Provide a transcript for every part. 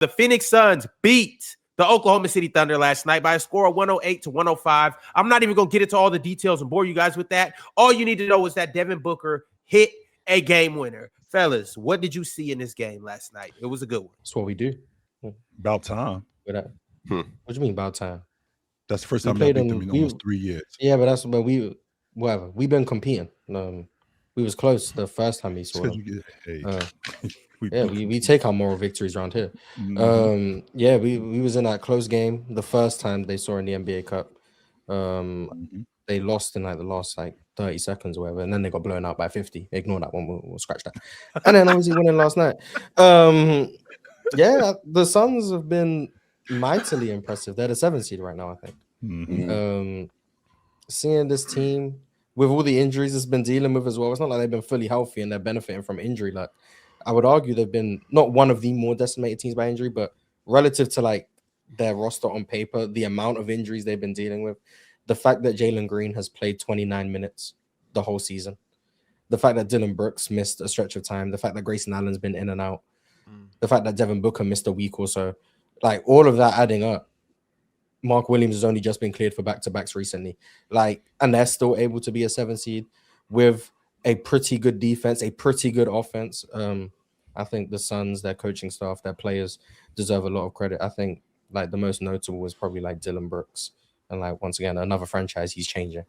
The Phoenix Suns beat the Oklahoma City Thunder last night by a score of 108-105. I'm not even going to get into all the details and bore you guys with that. All you need to know is that Devin Booker hit a game winner. Fellas, what did you see in this game last night? It was a good one. That's what we do. About time. What do you mean about time? That's the first time I beat them in almost 3 years. Yeah, but that's but whatever. We've been competing. We was close the first time he saw them. We take our moral victories around here. We was in that close game the first time they saw in the NBA Cup. They lost in like the last 30 seconds or whatever, and then they got blown out by 50. Ignore that one, we'll scratch that. And then obviously winning last night. The Suns have been mightily impressive. They're the 7th seed right now, I think. Seeing this team with all the injuries it's been dealing with as well, it's not like they've been fully healthy and they're benefiting from injury. Like, I would argue they've been not one of the more decimated teams by injury, but relative to their roster on paper, the amount of injuries they've been dealing with, the fact that Jalen Green has played 29 minutes the whole season, the fact that Dillon Brooks missed a stretch of time, the fact that Grayson Allen's been in and out, the fact that Devin Booker missed a week or so, all of that adding up, Mark Williams has only just been cleared for back-to-backs recently. And they're still able to be a 7 seed with a pretty good defense, a pretty good offense. I think the Suns, their coaching staff, their players deserve a lot of credit. I think the most notable was probably Dillon Brooks. And once again, another franchise he's changing.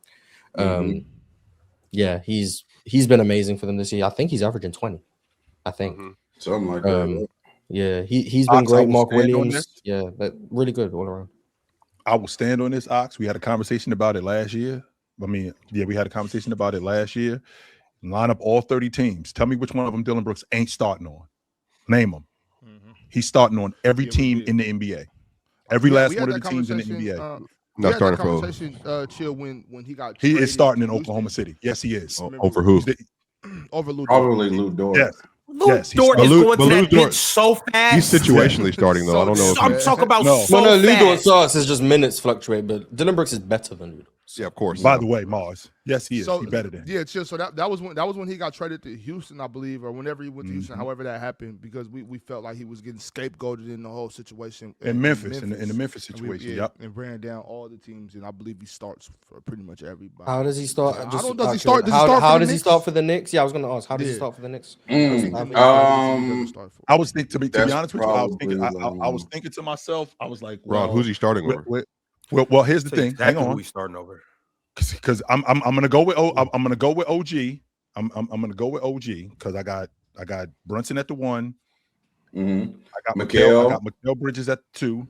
He's been amazing for them this year. I think he's averaging 20. I think. Something like that. Yeah, he's been great. Mark Williams. Yeah, really good all around. I will stand on this, Ox. We had a conversation about it last year. We had a conversation about it last year. Line up all 30 teams. Tell me which one of them Dillon Brooks ain't starting on. Name them. He's starting on every team in the NBA. Every last one of the teams in the NBA. Not starting for Chill when he got. He is starting in Oklahoma City. Yes, he is. Over who? Over Lou Dort. Probably Lou Dort. Yes. Lou Dort is going to that bench so fast. He's situationally starting though. I don't know. I'm talking about no, Lou Dort starts. It's just minutes fluctuate, but Dillon Brooks is better than Lou Dort. Yeah, of course. By the way, Mars. Yes, he is. He's better than him. Yeah, chill. So that was when he got traded to Houston, I believe, or whenever he went to Houston, however that happened, because we felt like he was getting scapegoated in the whole situation. In Memphis, in the Memphis situation, and ran down all the teams, and I believe he starts for pretty much everybody. How does he start? Does he start? How does he start for the Knicks? Yeah, I was going to ask. How does he start for the Knicks? I was thinking, to be honest with you, I was thinking to myself, I was like, Ron, who's he starting over? Well, here's the thing. Hang on. Who we starting over? Because I'm gonna go with I'm gonna go with OG. I'm gonna go with OG because I got Brunson at the 1. I got Mikal. I got Mikal Bridges at the 2.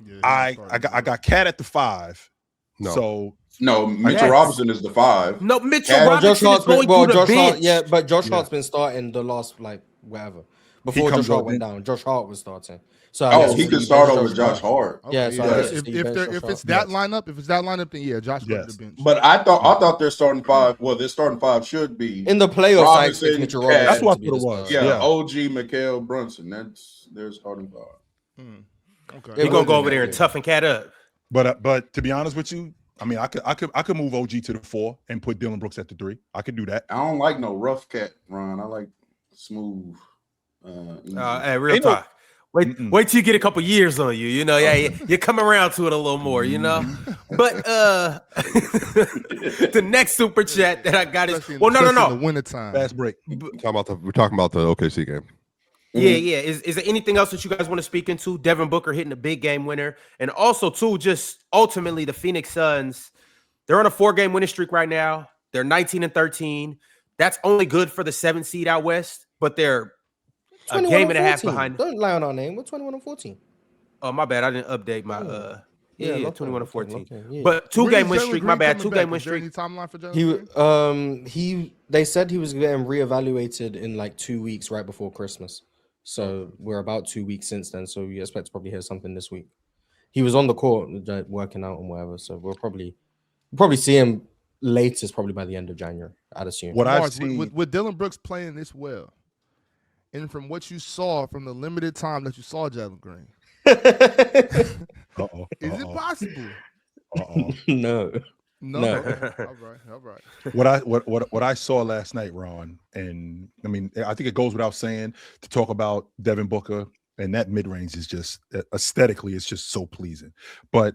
Yeah, I got Cat at the 5. No. So Mitchell Robinson is the 5. No, Mitchell Robinson is going through the bench. But Josh Hart's been starting the last whatever. Before Josh Hart went down, Josh Hart was starting. So he could start over Josh Hart. Okay, yeah, so if it's that lineup, then Josh goes to the bench. But I thought their starting 5. Well, their starting 5 should be in the playoffs. Robinson, Mitchell Robinson. That's what it was. Yeah, OG, Mikal, Brunson. That's their starting 5. Okay, you're gonna go over there and toughen Cat up. But to be honest with you, I could move OG to the 4 and put Dillon Brooks at the 3. I could do that. I don't like no rough cat, Ron. I like smooth. Hey, real talk. Wait till you get a couple years on you. You come around to it a little more. But the next super chat that I got is no. The wintertime. Fast break. We're talking about the OKC game. Yeah. Is there anything else that you guys want to speak into? Devin Booker hitting a big game winner, and also too, just ultimately the Phoenix Suns. They're on a 4-game winning streak right now. They're 19-13. That's only good for the 7th seed out west, but they're a game and a half behind. Don't lie on our name. We're 21-14. Oh, my bad. I didn't update my 21-14. Okay, yeah. But 2-game win streak. My bad. 2-game win streak. Timeline for Jalen? They said he was getting reevaluated in 2 weeks right before Christmas. So we're about 2 weeks since then. So we expect to probably hear something this week. He was on the court working out and whatever. So we'll probably see him latest probably by the end of January. I'd assume. What I've seen with Dillon Brooks playing this well. And from what you saw from the limited time that you saw Jalen Green, is it possible? No. All right. What I saw last night, Ron, and I think it goes without saying to talk about Devin Booker and that mid range is just aesthetically, it's just so pleasing. But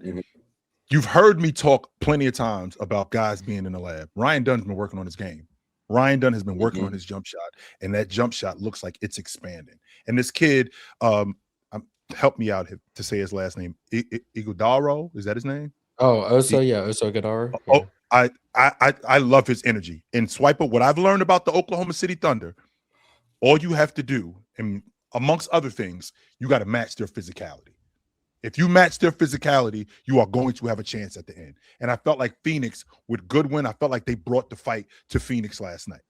you've heard me talk plenty of times about guys being in the lab. Ryan Dunn's been working on his game. Ryan Dunn has been working on his jump shot, and that jump shot looks like it's expanding. And this kid, help me out to say his last name. Iguodaro, is that his name? Oso Iguodaro. Yeah. I love his energy. And Swiper, what I've learned about the Oklahoma City Thunder, all you have to do, and amongst other things, you got to match their physicality. If you match their physicality, you are going to have a chance at the end. And I felt like Phoenix, with Goodwin, I felt like they brought the fight to Phoenix last night.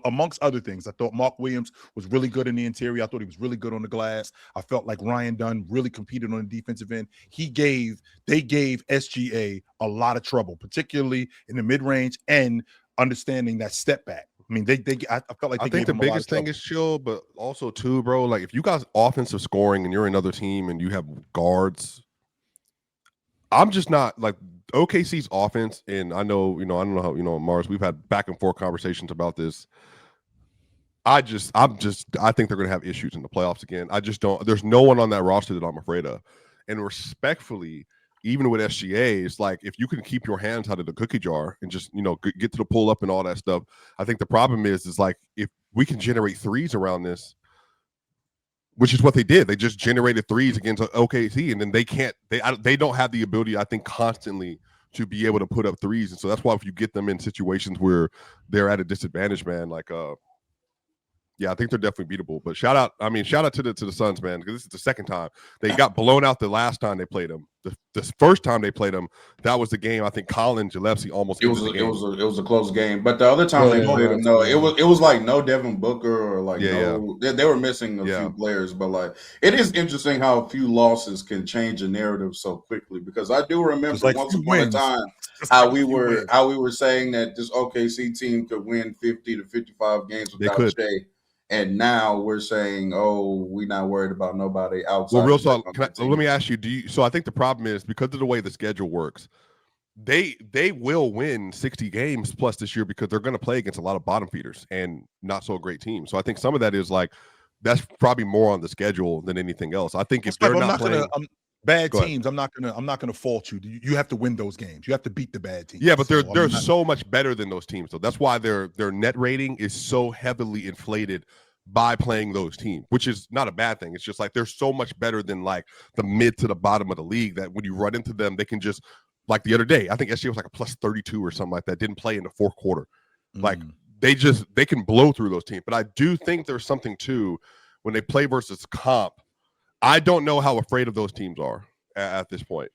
Amongst other things, I thought Mark Williams was really good in the interior. I thought he was really good on the glass. I felt like Ryan Dunn really competed on the defensive end. They gave SGA a lot of trouble, particularly in the mid-range and understanding that step back. I mean, I felt like I think the biggest thing is chill, but also too, bro. Like if you guys offensive scoring and you're another team and you have guards, I'm just not like OKC's offense. And I don't know how Mars. We've had back and forth conversations about this. I think they're going to have issues in the playoffs again. I just don't. There's no one on that roster that I'm afraid of. And respectfully, even with SGA, it's like if you can keep your hands out of the cookie jar and just get to the pull up and all that stuff. I think the problem is like if we can generate threes around this, which is what they did. They just generated threes against OKC, and then they don't have the ability, I think, constantly to be able to put up threes. And so that's why if you get them in situations where they're at a disadvantage, man, like yeah, I think they're definitely beatable. But shout out to the Suns, man, because this is the second time. They got blown out the last time they played them. The first time they played them, that was the game. I think Colin Gillespie almost it was a close game. But the other time they played them, no, it was like no Devin Booker or like they were missing a few players. But like it is interesting how a few losses can change a narrative so quickly, because I do remember once upon a time how we were saying that this OKC team could win 50 to 55 games without Shea. And now we're saying, we're not worried about nobody outside. Well, real talk. Let me ask you, so I think the problem is because of the way the schedule works, they will win 60 games plus this year because they're going to play against a lot of bottom feeders and not so great teams. So I think some of that is like, that's probably more on the schedule than anything else. I think if they're not playing bad teams, I'm not gonna fault you. You have to win those games. You have to beat the bad teams. Yeah, but they're so much better than those teams. So that's why their net rating is so heavily inflated by playing those teams, which is not a bad thing. It's just like they're so much better than like the mid to the bottom of the league that when you run into them, they can just, like the other day, I think SGA was like a plus 32 or something like that. Didn't play in the fourth quarter. Like they can blow through those teams. But I do think there's something too when they play versus comp. I don't know how afraid of those teams are at this point.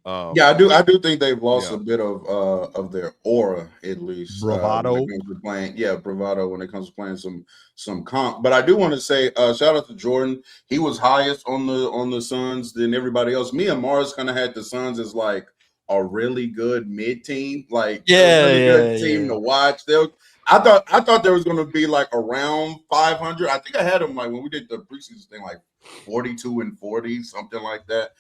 I do think they've lost a bit of their aura, at least. Bravado. Bravado when it comes to playing some comp. But I do want to say shout out to Jordan. He was highest on the Suns than everybody else. Me and Mars kind of had the Suns as like a really good mid team, like good team to watch. I thought there was going to be like around 500. I think I had them like when we did the preseason thing, like 42-40, something like that.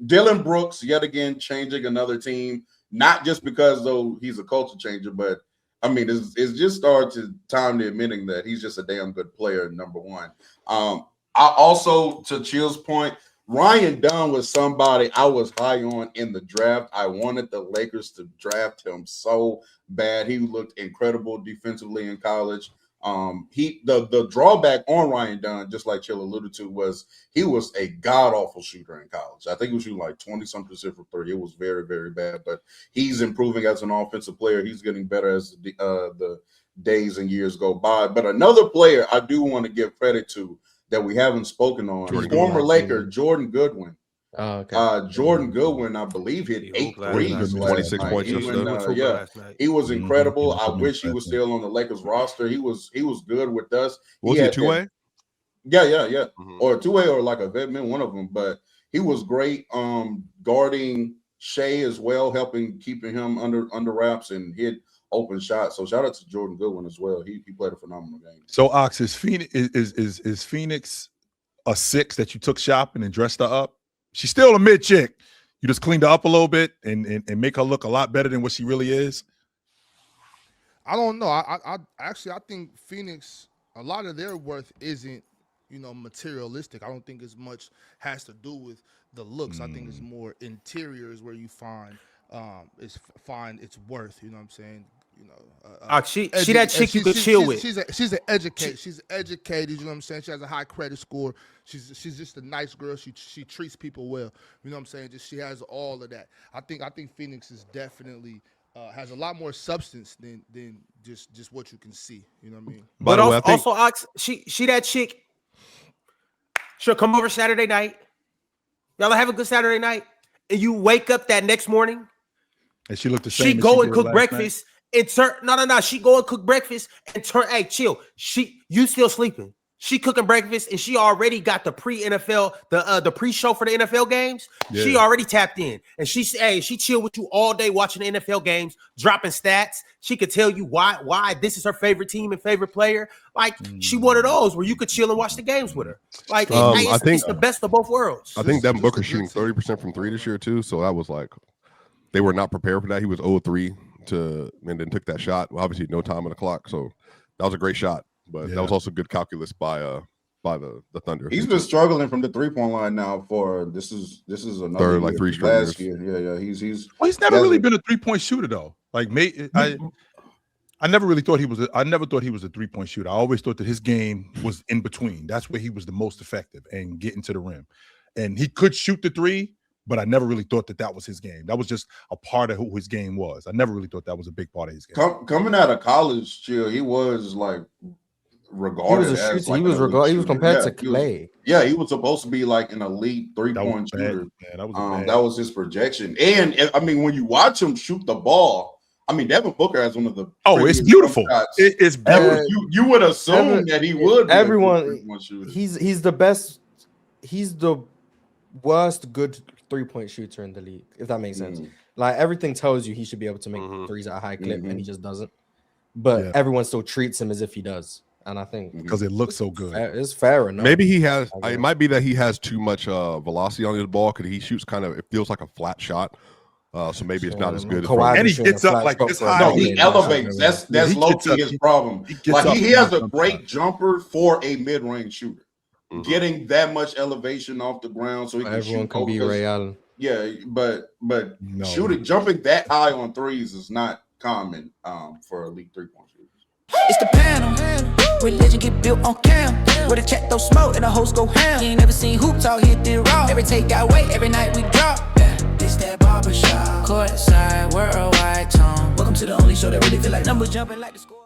Dillon Brooks, yet again, changing another team, not just because though he's a culture changer, but I mean, it's just time to admitting that he's just a damn good player, number one. I also, to Chill's point, Ryan Dunn was somebody I was high on in the draft. I wanted the Lakers to draft him so bad. He looked incredible defensively in college. The drawback on Ryan Dunn, just like Chill alluded to, was he was a god-awful shooter in college. I think he was shooting like 20-something% from three. It was very, very bad, but he's improving as an offensive player. He's getting better as the days and years go by. But another player I do want to give credit to that we haven't spoken on, former Laker Jordan Goodwin. Jordan Goodwin, I believe, hit 8 threes. 26 points. He was incredible. I wish he was still on the Lakers roster. He was good with us. Was he a two-way? Yeah. Or a two-way or like a vetman, one of them. But he was great guarding Shea as well, keeping him under wraps and hit open shots. So shout out to Jordan Goodwin as well. He played a phenomenal game. So Ox, is Phoenix a 6 that you took shopping and dressed her up? She's still a mid chick. You just cleaned her up a little bit and make her look a lot better than what she really is. I don't know. I think Phoenix, a lot of their worth isn't, materialistic. I don't think as much has to do with the looks. I think it's more interior is where you find its worth. You know what I'm saying? She that chick you could chill with. She's educated. She's educated. You know what I'm saying? She has a high credit score. She's just a nice girl. She treats people well. You know what I'm saying? She has all of that. I think Phoenix is definitely has a lot more substance than just what you can see. You know what I mean? But also, Ox, she that chick. She'll come over Saturday night. Y'all have a good Saturday night, and you wake up that next morning. And she looked the same. She go and cook breakfast and turn. No. She go and cook breakfast and turn. Hey, chill. You still sleeping? She cooking breakfast and she already got the pre-NFL, the pre-show for the NFL games. Yeah. She already tapped in and she chill with you all day watching the NFL games, dropping stats. She could tell you why this is her favorite team and favorite player. Like she one of those where you could chill and watch the games with her. Like I think it's the best of both worlds. I think Devin Booker shooting 30% from 3 this year too. So that was like they were not prepared for that. He was 0-3 and then took that shot. Well, obviously no time on the clock, so that was a great shot. But that was also good calculus by the Thunder. He's been struggling from the 3-point line now for this is another third, like 3 straight last years. year. Yeah. He's never really been a 3-point shooter though. Like I never really thought he was. I never thought he was a 3-point shooter. I always thought that his game was in between. That's where he was the most effective and getting to the rim. And he could shoot the 3, but I never really thought that was his game. That was just a part of who his game was. I never really thought that was a big part of his game. Coming out of college, Chill, he was like regarded as like he was compared to Clay. He was supposed to be like an elite 3-point shooter. That was his projection. And I mean, when you watch him shoot the ball, I mean, Devin Booker has one of the it's beautiful. It's beautiful. You would assume that he would. He's the best. He's the worst good 3-point shooter in the league, if that makes sense. Like everything tells you he should be able to make threes at a high clip, and he just doesn't. But everyone still treats him as if he does. And I think because it looks so good, it's fair enough. Maybe he has. It might be that he has too much velocity on his ball because he shoots kind of. It feels like a flat shot. So maybe it's not as good. And he gets up like this high. No, he elevates. That's low key his problem. He has a great jumper for a mid-range shooter. Getting that much elevation off the ground so he can everyone can be Ray Allen. Yeah, but jumping that high on threes is not common for elite 3-point shooters. It's the panel. Religion get built on cam. Where the check throw smoke and the hoes go ham. You ain't never seen hoops out here did raw. Every take got weight, every night we drop. This that barbershop. Courtside, worldwide tone. Welcome to the only show that really feel like numbers jumping like the score.